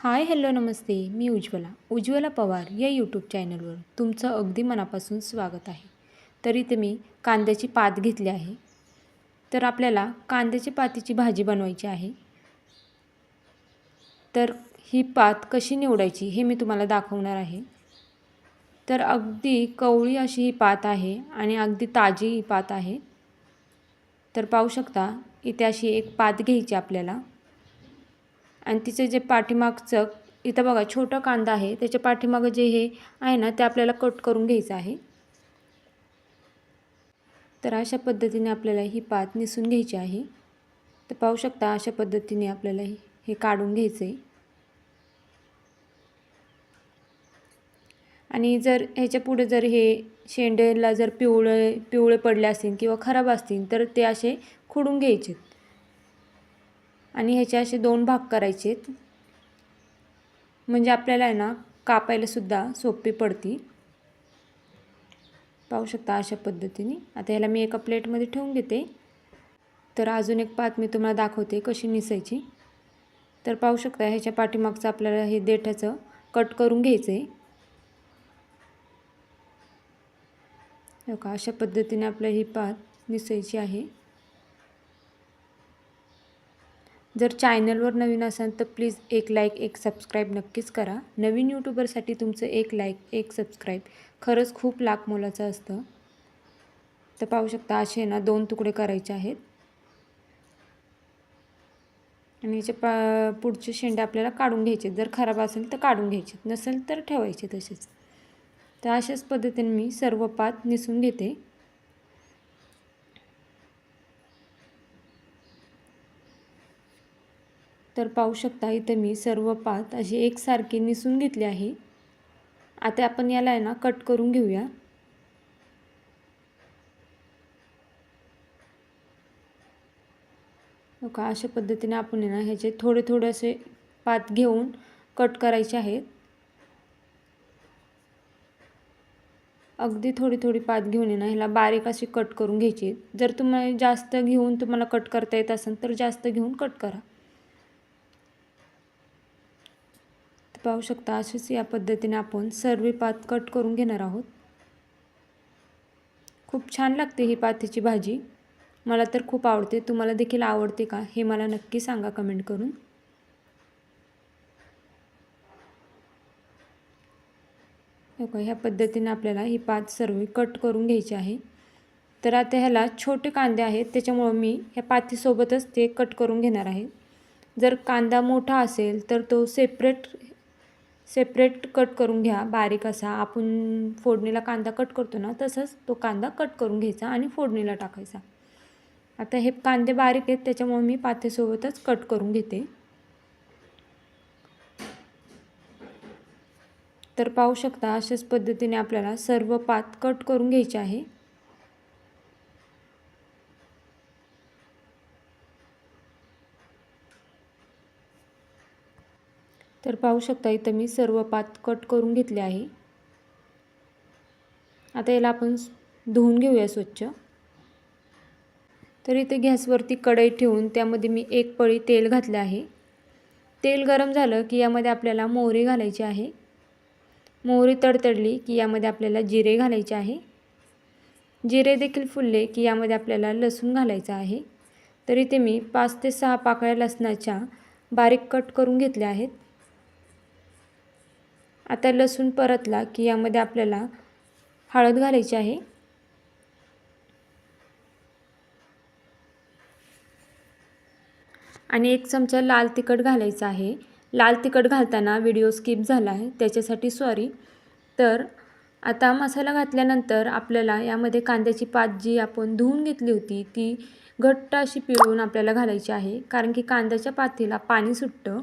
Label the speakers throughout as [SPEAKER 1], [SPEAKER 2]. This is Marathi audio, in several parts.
[SPEAKER 1] हाय हॅलो नमस्ते. मी उज्ज्वला पवार या यूट्यूब चॅनलवर तुमचं अगदी मनापासून स्वागत आहे. तर इथे मी कांद्याची पात घेतली आहे. तर आपल्याला कांद्याची पातीची भाजी बनवायची आहे. तर ही पात कशी निवडायची हे मी तुम्हाला दाखवणार आहे. तर अगदी कवळी अशी ही पात आहे आणि अगदी ताजी ही पात आहे. तर पाहू शकता इथे अशी एक पात घ्यायची आपल्याला आणि तिचं जे पाठीमागचं इथं बघा छोटा कांदा आहे, त्याच्या पाठीमागं जे हे आहे ना ते आपल्याला कट करून घ्यायचं आहे. तर अशा पद्धतीने आपल्याला ही पात निसून घ्यायची आहे. तर पाहू शकता अशा पद्धतीने आपल्याला हे काढून घ्यायचं आहे. आणि जर ह्याच्या पुढे जर हे शेंड्याला जर पिवळे पडले असतील किंवा खराब असतील तर ते असे खुडून घ्यायचे आणि ह्याचे असे 2 भाग करायचे म्हणजे आपल्याला आहे ना कापायला सुद्धा सोपी पडती. पाहू शकता अशा पद्धतीने. आता ह्याला मी एका प्लेटमध्ये ठेवून घेते. तर अजून एक पात मी तुम्हाला दाखवते कशी निसायची. तर पाहू शकता ह्याच्या पाठीमागचं आपल्याला हे देठाचं कट करून घ्यायचं आहे. हो का, अशा पद्धतीने आपल्याला ही पात निसायची आहे. जर चॅनलवर नवीन असाल तर प्लीज एक लाईक एक सबस्क्राईब नक्कीच करा. नवीन यूट्यूबरसाठी तुमचं एक लाईक एक सबस्क्राईब खरंच खूप लाख मोलाचं असतं. तर पाहू शकता असे ना 2 तुकडे करायचे आहेत आणि याच्या पुढचे शेंडे आपल्याला काढून घ्यायचे. जर खराब असेल तर काढून घ्यायचे, नसेल तर ठेवायचे तसेच. तर अशाच पद्धतीने मी सर्व पात निसून घेते. तर पाहू शकता इथं मी सर्व पात अशी एकसारखी निसून घेतली आहे. आता आपण याला आहे ना कट करून घेऊया. हो का, अशा पद्धतीने आपण आहे ना ह्याचे थोडे असे पात घेऊन कट करायचे आहेत. अगदी थोडी पात घेऊन आहे ना ह्याला बारीक अशी कट करून घ्यायची. जर तुम्हाला जास्त घेऊन तुम्हाला कट करता येत असेल तर जास्त घेऊन कट करा. पाहू शकता अशीच या पद्धतीने आपण सर्व पात कट करून घेणार आहोत. खूप छान लागते ही पातीची भाजी. मला तर खूप आवडते. तुम्हाला देखील आवडते का हे मला नक्की सांगा कमेंट करून. ह्या पद्धतीने आपल्याला ही पात सर्व कट करून घ्यायची आहे. तर आता ह्याला छोटे कांदे आहेत त्याच्यामुळं मी ह्या पातीसोबतच ते कट करून घेणार आहे. जर कांदा मोठा असेल तर तो सेपरेट कट करून घ्या. बारीक असा आपण फोडणीला कांदा कट करतो ना तसंच तो कांदा कट करून घ्यायचा आणि फोडणीला टाकायचा. आता हे कांदे बारीक आहेत त्याच्यामुळे मी पातीसोबतच कट करून घेते. तर पाहू शकता अशाच पद्धतीने आपल्याला सर्व पात कट करून घ्यायचे आहे. तर पाहू शकता इथं मी सर्व पात कट करून घेतले आहे. आता याला आपण धुवून घेऊया स्वच्छ. तर इथे गॅसवरती कढई ठेवून त्यामध्ये मी 1 पळी तेल घातले आहे. तेल गरम झालं की यामध्ये आपल्याला मोहरी घालायची आहे. मोहरी तडतडली की यामध्ये आपल्याला जिरे घालायचे आहे. जिरे देखील फुलले की यामध्ये आपल्याला लसूण घालायचा आहे. तर इथे मी 5 ते 6 पाकळ्या लसणाच्या बारीक कट करून घेतल्या आहेत. आता लसूण परतला की यामध्ये आपल्याला हळद घालायची आहे. आणि 1 चमचा लाल तिखट घालायचा आहे. लाल तिखट घालताना व्हिडिओ स्किप झाला आहे त्याच्यासाठी सॉरी. तर आता मसाला घातल्यानंतर आपल्याला यामध्ये कांद्याची पात जी आपण धुवून घेतली होती ती घट्ट अशी पिळून आपल्याला घालायची आहे, कारण की कांद्याच्या पातीला पाणी सुटतं.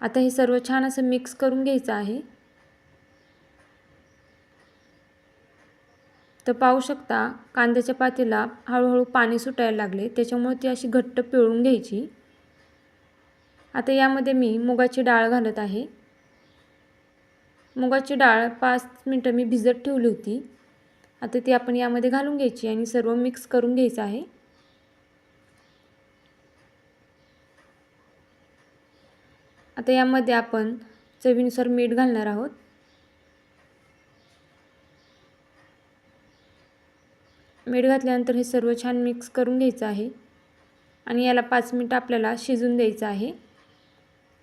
[SPEAKER 1] आता हे सर्व छान असं मिक्स करून घ्यायचं आहे. तर पाहू शकता कांद्याच्या पातीला हळूहळू पाणी सुटायला लागले त्याच्यामुळे ती अशी घट्ट पिळून घ्यायची. आता यामध्ये मी मुगाची डाळ घालत आहे. मुगाची डाळ 5 मिनिटं मी भिजत ठेवली होती. आता ती आपण यामध्ये घालून घ्यायची आणि सर्व मिक्स करून घ्यायचं आहे. आता यामध्ये आपण चवीनुसार मीठ घालणार आहोत. मीठ घातल्यानंतर हे सर्व छान मिक्स करून घ्यायचं आहे आणि याला 5 मिनिटं आपल्याला शिजून द्यायचं आहे.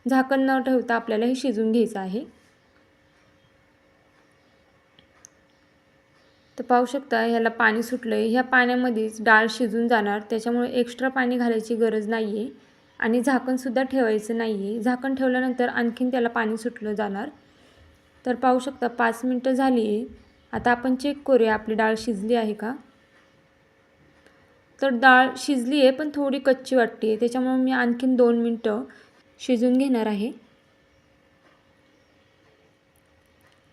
[SPEAKER 1] झाकण न ठेवता आपल्याला हे शिजून घ्यायचं आहे. तर पाहू शकता ह्याला पाणी सुटलं आहे. ह्या पाण्यामध्येच डाळ शिजून जाणार, त्याच्यामुळे एक्स्ट्रा पाणी घालायची गरज नाही आहे आणि झाकणसुद्धा ठेवायचं नाही आहे. झाकण ठेवल्यानंतर आणखीन त्याला पाणी सुटलं जाणार. तर पाहू शकता 5 मिनिटं झाली आहे. आता आपण चेक करूया आपली डाळ शिजली आहे का. तर डाळ शिजली आहे पण थोडी कच्ची वाटते आहे, त्याच्यामुळे मी आणखीन 2 मिनिटं शिजून घेणार आहे.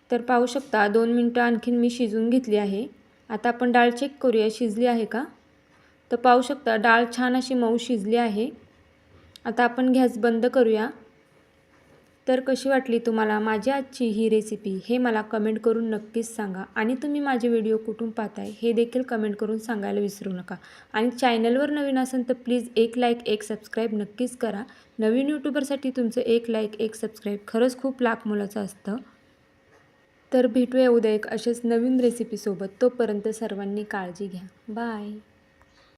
[SPEAKER 1] तर पाहू शकता 2 मिनिटं आणखीन मी शिजून घेतली आहे. आता आपण डाळ चेक करूया शिजली आहे का. तर पाहू शकता डाळ छान अशी मऊ शिजली आहे. आता आपण गॅस बंद करूया. तर कशी वाटली तुम्हाला माझी आजची ही रेसिपी हे मला कमेंट करून नक्कीच सांगा आणि तुम्ही माझे व्हिडिओ कुठून पाहताय हे देखील कमेंट करून सांगायला विसरू नका. आणि चॅनलवर नवीन असेल तर प्लीज एक लाईक एक सबस्क्राईब नक्कीच करा. नवीन यूट्यूबरसाठी तुमचं एक लाईक एक सबस्क्राईब खरंच खूप लाख मोलाचं असतं. तर भेटूया उद्या एक अशाच नवीन रेसिपीसोबत. तोपर्यंत सर्वांनी काळजी घ्या. बाय.